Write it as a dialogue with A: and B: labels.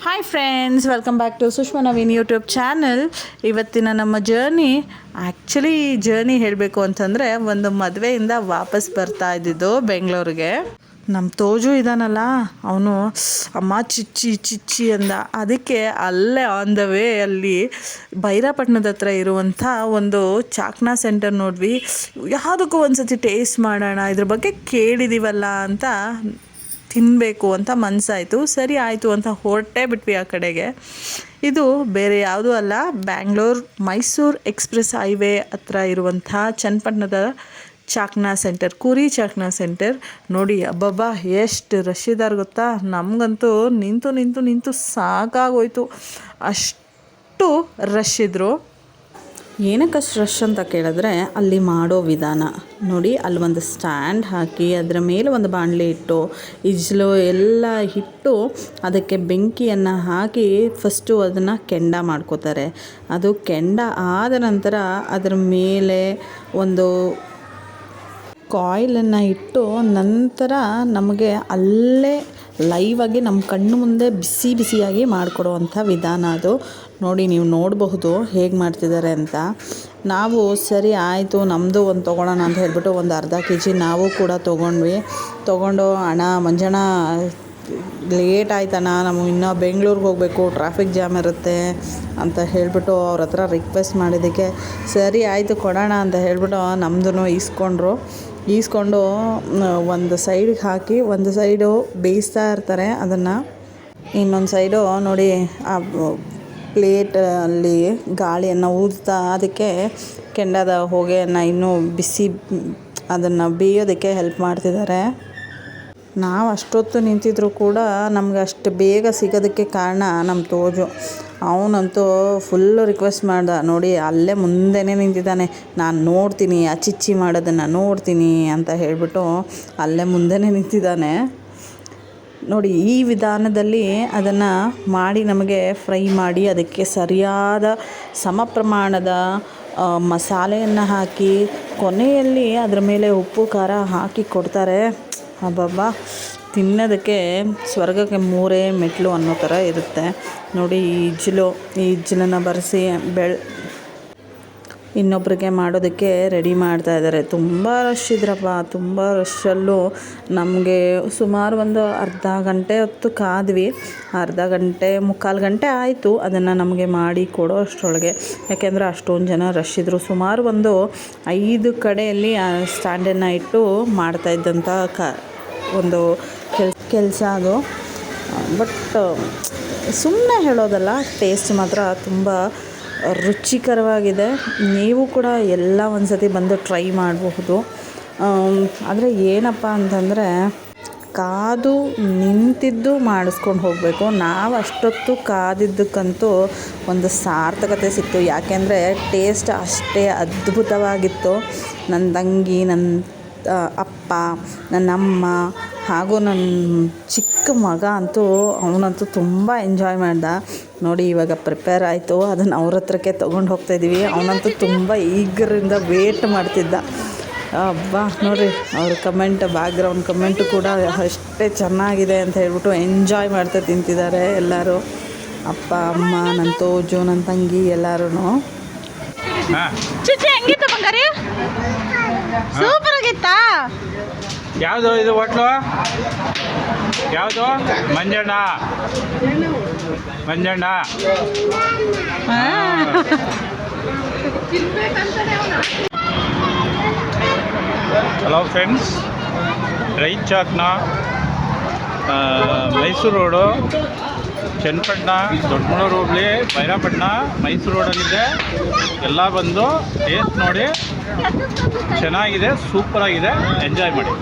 A: Hi friends, welcome back to Sushma Naveen YouTube channel. ಇವತ್ತಿನ ನಮ್ಮ journey journey ಹೇಳಬೇಕು ಅಂತಂದರೆ, ಒಂದು ಮದುವೆಯಿಂದ ವಾಪಸ್ ಬರ್ತಾ ಇದ್ದಿದ್ದು ಬೆಂಗಳೂರಿಗೆ. ನಮ್ಮ ತೋಜು ಇದ್ದಾನಲ್ಲ, ಅವನು ಅಮ್ಮ ಚಿಚ್ಚಿ ಚಿಚ್ಚಿ ಅಂದ. ಅದಕ್ಕೆ ಅಲ್ಲೇ ಆನ್ ದ ವೇ ಅಲ್ಲಿ ಬೈರಾಪಟ್ಟಣದ ಹತ್ರ ಇರುವಂಥ ಒಂದು ಚಾಕ್ನಾ ಸೆಂಟರ್ ನೋಡ್ವಿ. ಯಾವುದಕ್ಕೂ ಒಂದು ಸತಿ ಟೇಸ್ಟ್ ಮಾಡೋಣ, ಇದ್ರ ಬಗ್ಗೆ ಕೇಳಿದ್ದೀವಲ್ಲ ಅಂತ ತಿನ್ನಬೇಕು ಅಂತ ಮನಸ್ಸಾಯಿತು. ಸರಿ ಆಯಿತು ಅಂತ ಹೊರಟೇ ಬಿಟ್ವಿ ಆ ಕಡೆಗೆ. ಇದು ಬೇರೆ ಯಾವುದೂ ಅಲ್ಲ, ಬ್ಯಾಂಗ್ಳೂರು ಮೈಸೂರು ಎಕ್ಸ್ಪ್ರೆಸ್ ಹೈವೇ ಹತ್ರ ಇರುವಂಥ ಚನ್ನಪಟ್ಟಣದ ಚಾಕ್ನಾ ಸೆಂಟರ್, ಕುರಿ ಚಾಕ್ನಾ ಸೆಂಟರ್. ನೋಡಿ ಅಬ್ಬಬ್ಬಾ ಎಷ್ಟು ರಶ್ ಇದ್ದಾರೆ ಗೊತ್ತಾ. ನಮಗಂತೂ ನಿಂತು ನಿಂತು ನಿಂತು ಸಾಕಾಗೋಯ್ತು, ಅಷ್ಟು ರಶ್ ಇದ್ದರು. ಏನಕ್ಕಷ್ಟು ರಶ್ ಅಂತ ಕೇಳಿದ್ರೆ, ಅಲ್ಲಿ ಮಾಡೋ ವಿಧಾನ ನೋಡಿ. ಅಲ್ಲಿ ಒಂದು ಸ್ಟ್ಯಾಂಡ್ ಹಾಕಿ ಅದರ ಮೇಲೆ ಒಂದು ಬಾಣಲೆ ಇಟ್ಟು ಇಜ್ಲು ಎಲ್ಲ ಇಟ್ಟು ಅದಕ್ಕೆ ಬೆಂಕಿಯನ್ನು ಹಾಕಿ ಫಸ್ಟು ಅದನ್ನು ಕೆಂಡ ಮಾಡ್ಕೋತಾರೆ. ಅದು ಕೆಂಡ ಆದ ನಂತರ ಅದರ ಮೇಲೆ ಒಂದು ಕಾಯಿಲನ್ನು ಇಟ್ಟು ನಂತರ ನಮಗೆ ಅಲ್ಲೇ ಲೈವಾಗಿ ನಮ್ಮ ಕಣ್ಣು ಮುಂದೆ ಬಿಸಿ ಬಿಸಿಯಾಗಿ ಮಾಡಿಕೊಡುವಂಥ ವಿಧಾನ ಅದು. ನೋಡಿ, ನೀವು ನೋಡಬಹುದು ಹೇಗೆ ಮಾಡ್ತಿದ್ದಾರೆ ಅಂತ. ನಾವು ಸರಿ ಆಯಿತು ನಮ್ಮದು ಒಂದು ತೊಗೊಳ್ಳೋಣ ಅಂತ ಹೇಳ್ಬಿಟ್ಟು ಒಂದು ಅರ್ಧ kg ನಾವು ಕೂಡ ತೊಗೊಂಡು ಅಣ್ಣ ಮಂಜಣ್ಣ ಲೇಟ್ ಆಯ್ತಣ್ಣ, ನಾವು ಇನ್ನೂ ಬೆಂಗಳೂರಿಗೆ ಹೋಗಬೇಕು, ಟ್ರಾಫಿಕ್ ಜಾಮ್ ಇರುತ್ತೆ ಅಂತ ಹೇಳಿಬಿಟ್ಟು ಅವ್ರ ಹತ್ರ ರಿಕ್ವೆಸ್ಟ್ ಮಾಡಿದ್ದಕ್ಕೆ ಸರಿ ಆಯಿತು ಕೊಡೋಣ ಅಂತ ಹೇಳ್ಬಿಟ್ಟು ನಮ್ಮದನ್ನು ಈಸ್ಕೊಂಡು ಒಂದು ಸೈಡಿಗೆ ಹಾಕಿ, ಒಂದು ಸೈಡು ಬೇಯಿಸ್ತಾ ಇರ್ತಾರೆ ಅದನ್ನು. ಇನ್ನೊಂದು ಸೈಡು ನೋಡಿ ಆ ಪ್ಲೇಟಲ್ಲಿ ಗಾಳಿಯನ್ನು ಊದ್ತಾ ಅದಕ್ಕೆ ಕೆಂಡದ ಹೊಗೆಯನ್ನು ಇನ್ನೂ ಬಿಸಿ ಅದನ್ನು ಬೇಯೋದಕ್ಕೆ ಹೆಲ್ಪ್ ಮಾಡ್ತಿದ್ದಾರೆ. ನಾವು ಅಷ್ಟೊತ್ತು ನಿಂತಿದ್ರೂ ಕೂಡ ನಮ್ಗೆ ಅಷ್ಟು ಬೇಗ ಸಿಗೋದಕ್ಕೆ ಕಾರಣ ನಮ್ಮ ತೋಜು. ಅವನಂತೂ ಫುಲ್ಲು ರಿಕ್ವೆಸ್ಟ್ ಮಾಡ್ದ. ನೋಡಿ ಅಲ್ಲೇ ಮುಂದೆನೇ ನಿಂತಿದ್ದಾನೆ, ನಾನು ನೋಡ್ತೀನಿ ಆ ಚಿಚ್ಚಿ ಮಾಡೋದನ್ನು ನೋಡ್ತೀನಿ ಅಂತ ಹೇಳಿಬಿಟ್ಟು ಅಲ್ಲೇ ಮುಂದೆನೇ ನಿಂತಿದ್ದಾನೆ. ನೋಡಿ, ಈ ವಿಧಾನದಲ್ಲಿ ಅದನ್ನು ಮಾಡಿ ನಮಗೆ ಫ್ರೈ ಮಾಡಿ ಅದಕ್ಕೆ ಸರಿಯಾದ ಸಮ ಪ್ರಮಾಣದ ಮಸಾಲೆಯನ್ನು ಹಾಕಿ ಕೊನೆಯಲ್ಲಿ ಅದರ ಮೇಲೆ ಉಪ್ಪು ಖಾರ ಹಾಕಿ ಕೊಡ್ತಾರೆ. ಅಬ್ಬಬ್ಬಾ, ತಿನ್ನೋದಕ್ಕೆ ಸ್ವರ್ಗಕ್ಕೆ 3 ಮೆಟ್ಲು ಅನ್ನೋ ಥರ ಇರುತ್ತೆ. ನೋಡಿ, ಈ ಇಜ್ಜಲನ್ನು ಬರೆಸಿ ಇನ್ನೊಬ್ಬರಿಗೆ ಮಾಡೋದಕ್ಕೆ ರೆಡಿ ಮಾಡ್ತಾ ಇದ್ದಾರೆ. ತುಂಬ ರಶ್ ಇದ್ರಪ್ಪ, ತುಂಬ ರಶ್ಶಲ್ಲೂ ನಮಗೆ ಸುಮಾರು ಒಂದು ಅರ್ಧ ಗಂಟೆ ಹೊತ್ತು ಕಾದ್ವಿ. ಮುಕ್ಕಾಲು ಗಂಟೆ ಆಯಿತು ಅದನ್ನು ನಮಗೆ ಮಾಡಿ ಕೊಡೋ ಅಷ್ಟರೊಳಗೆ. ಯಾಕೆಂದರೆ ಅಷ್ಟೊಂದು ಜನ ರಶ್ ಇದ್ದರು. ಸುಮಾರು ಒಂದು 5 ಕಡೆಯಲ್ಲಿ ಆ ಸ್ಟ್ಯಾಂಡನ್ನು ಇಟ್ಟು ಮಾಡ್ತಾಯಿದ್ದಂಥ ಒಂದು ಕೆಲಸ ಅದು. ಬಟ್ ಸುಮ್ಮನೆ ಹೇಳೋದಲ್ಲ, ಟೇಸ್ಟ್ ಮಾತ್ರ ತುಂಬ ರುಚಿಕರವಾಗಿದೆ. ನೀವು ಕೂಡ ಎಲ್ಲ ಒಂದು ಸತಿ ಬಂದು ಟ್ರೈ ಮಾಡಬಹುದು. ಆದರೆ ಏನಪ್ಪ ಅಂತಂದರೆ, ಕಾದು ನಿಂತಿದ್ದು ಮಾಡಿಸ್ಕೊಂಡು ಹೋಗಬೇಕು. ನಾವು ಅಷ್ಟೊತ್ತು ಕಾದಿದ್ದಕ್ಕಂತೂ ಒಂದು ಸಾರ್ಥಕತೆ ಸಿಕ್ತು. ಯಾಕೆಂದರೆ ಟೇಸ್ಟ್ ಅಷ್ಟೇ ಅದ್ಭುತವಾಗಿತ್ತು. ನನ್ನ ತಂಗಿ, ನನ್ನ ಅಪ್ಪ, ನನ್ನ ಅಮ್ಮ ಹಾಗೂ ನನ್ನ ಚಿಕ್ಕ ಮಗ ಅವನಂತೂ ತುಂಬ ಎಂಜಾಯ್ ಮಾಡ್ದ. ನೋಡಿ, ಇವಾಗ ಪ್ರಿಪೇರ್ ಆಯಿತು, ಅದನ್ನು ಅವ್ರ ಹತ್ರಕ್ಕೆ ತೊಗೊಂಡು ಹೋಗ್ತಾಯಿದ್ದೀವಿ. ಅವನಂತೂ ತುಂಬ ಈಗರಿಂದ ವೇಟ್ ಮಾಡ್ತಿದ್ದ. ಅಬ್ಬಾ ನೋಡಿರಿ, ಅವ್ರ ಬ್ಯಾಕ್ಗ್ರೌಂಡ್ ಕಮೆಂಟು ಕೂಡ ಅಷ್ಟೇ ಚೆನ್ನಾಗಿದೆ ಅಂತ ಹೇಳ್ಬಿಟ್ಟು ಎಂಜಾಯ್ ಮಾಡ್ತಾ ತಿಂತಿದ್ದಾರೆ ಎಲ್ಲರೂ. ಅಪ್ಪ, ಅಮ್ಮ, ನನ್ನ ತೋಜು, ನನ್ನ ತಂಗಿ ಎಲ್ಲರೂ. ಹೆಂಗಿತ್ತು ಬಂಗಾರಿ? ಸೂಪರ್ ಆಗಿತ್ತಾ?
B: ಯಾವುದು ಇದು ಹೋಟ್ಲು? ಯಾವುದು? ಮಂಜಣ್ಣ. ಹಲೋ ಫ್ರೆಂಡ್ಸ್, ರೈಟ್ ಚಾಕ್ನಾ, ಮೈಸೂರು ರೋಡು, ಚನ್ನಪಟ್ಟಣ, ದೊಡ್ಡಮಳೂರು ಹೋಬಳಿ, ಬೈರಾಪಟ್ಟಣ, ಮೈಸೂರು ರೋಡಲ್ಲಿದೆ. ಎಲ್ಲ ಬಂದು ಟೇಸ್ಟ್ ನೋಡಿ, ಚೆನ್ನಾಗಿದೆ, ಸೂಪರಾಗಿದೆ, ಎಂಜಾಯ್ ಮಾಡಿ.